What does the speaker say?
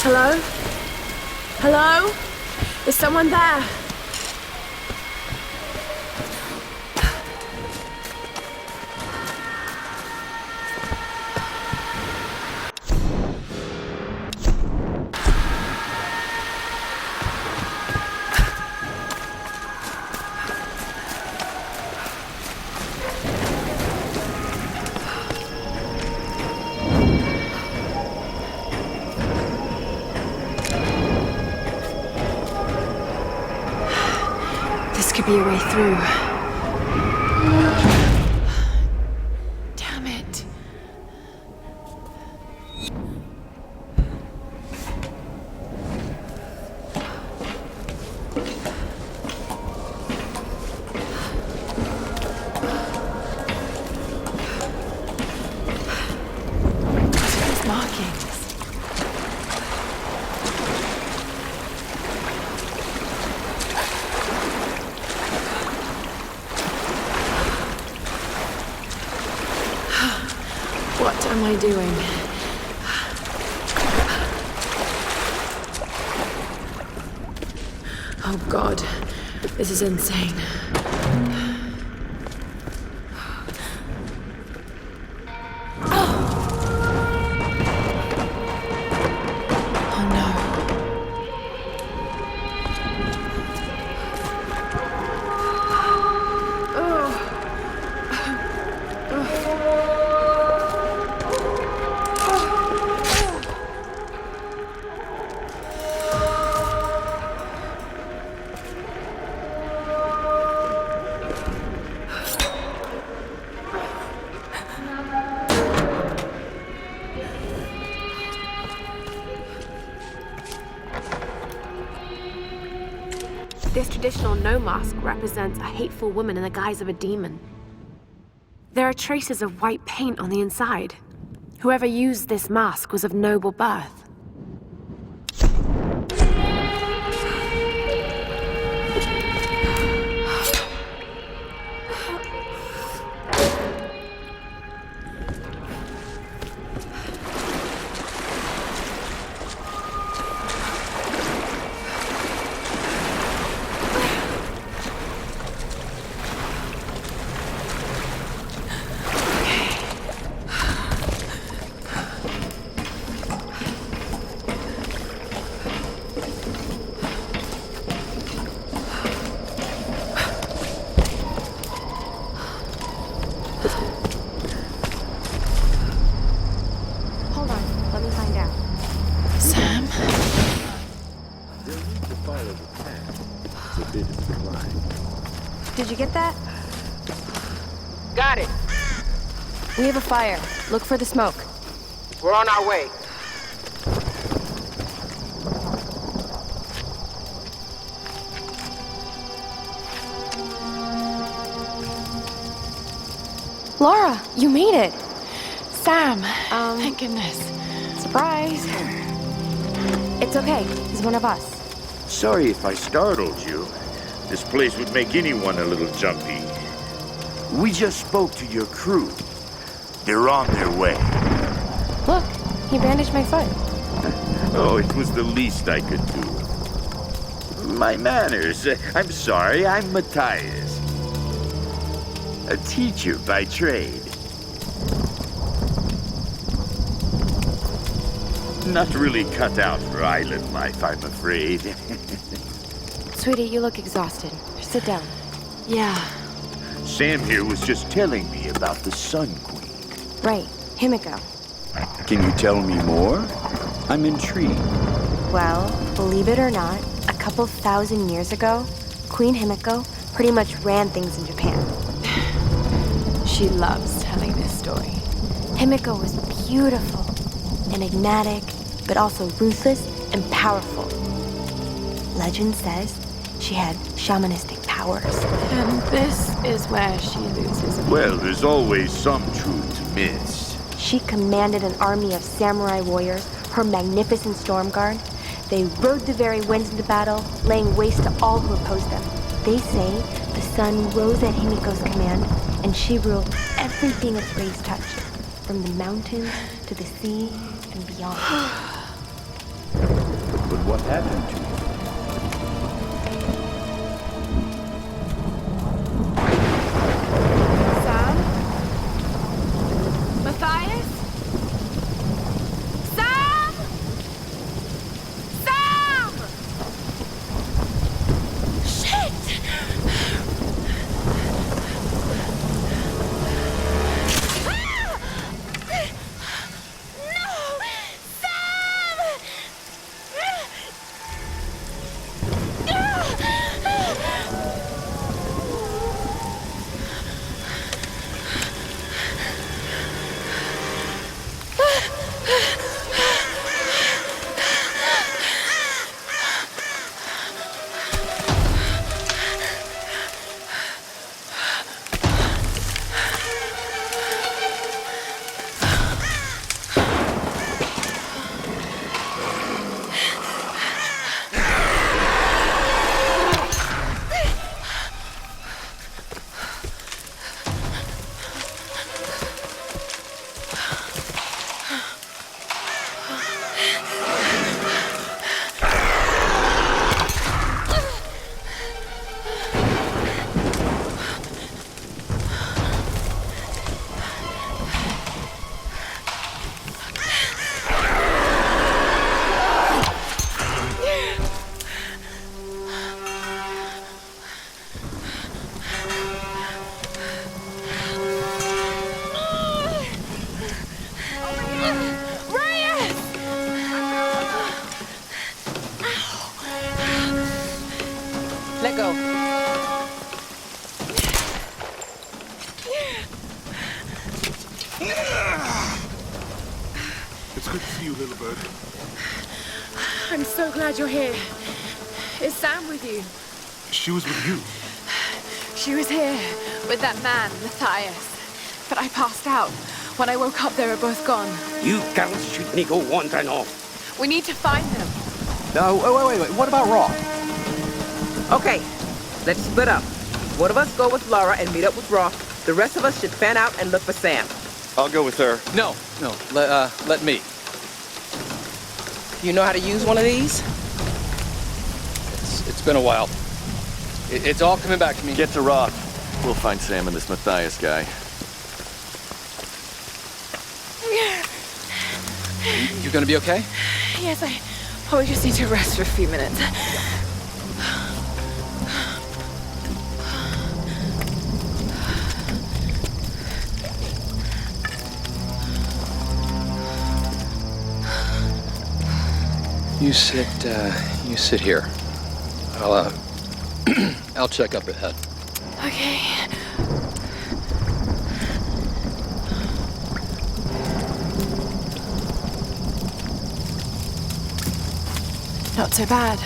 Hello? Hello? Is someone there? This could be a way through. Damn it. These markings. What am I doing? Oh God, this is insane. Oh no. This traditional no mask represents a hateful woman in the guise of a demon. There are traces of white paint on the inside. Whoever used this mask was of noble birth. Hold on, let me find out. Sam? They'll need to follow the path. It's a bit of a climb. Did you get that? Got it. We have a fire. Look for the smoke. We're on our way. Laura, you made it. Sam, Thank goodness. surprise. It's okay. He's one of us. Sorry if I startled you. This place would make anyone a little jumpy. We just spoke to your crew. They're on their way. Look, he bandaged my foot. Oh, it was the least I could do. My manners. I'm sorry, I'm Matthias. A teacher by trade. Not really cut out for island life, I'm afraid. Sweetie, you look exhausted. Sit down. Yeah. Sam here was just telling me about the Sun Queen. Right, Himiko. Can you tell me more? I'm intrigued. Well, believe it or not, a couple thousand years ago, Queen Himiko pretty much ran things in Japan. She loves telling this story. Himiko was beautiful, enigmatic, but also ruthless and powerful. Legend says she had shamanistic powers. And this is where she loses. Well, there's always some truth to myths. She commanded an army of samurai warriors, her magnificent storm guard. They rode the very winds into battle, laying waste to all who opposed them. They say the sun rose at Himiko's command, and she ruled everything its rays touched, from the mountains to the sea and beyond. But what happened to you? Sam? Matthias? Sam? Sam! Shit! Ah! No! Sam! Let go. It's good to see you, little bird. I'm so glad you're here. Is Sam with you? She was with you. She was here with that man, Matthias. But I passed out. When I woke up, they were both gone. You girls should me go wandering off. We need to find them. No, wait. What about Roth? Okay, let's split up. One of us go with Laura and meet up with Roth. The rest of us should fan out and look for Sam. I'll go with her. No. Let me. You know how to use one of these? It's been a while. It's all coming back to me. Get to Roth. We'll find Sam and this Matthias guy. You gonna be okay? Yes, I probably just need to rest for a few minutes. You sit here. I'll check up ahead. Okay. Not so bad.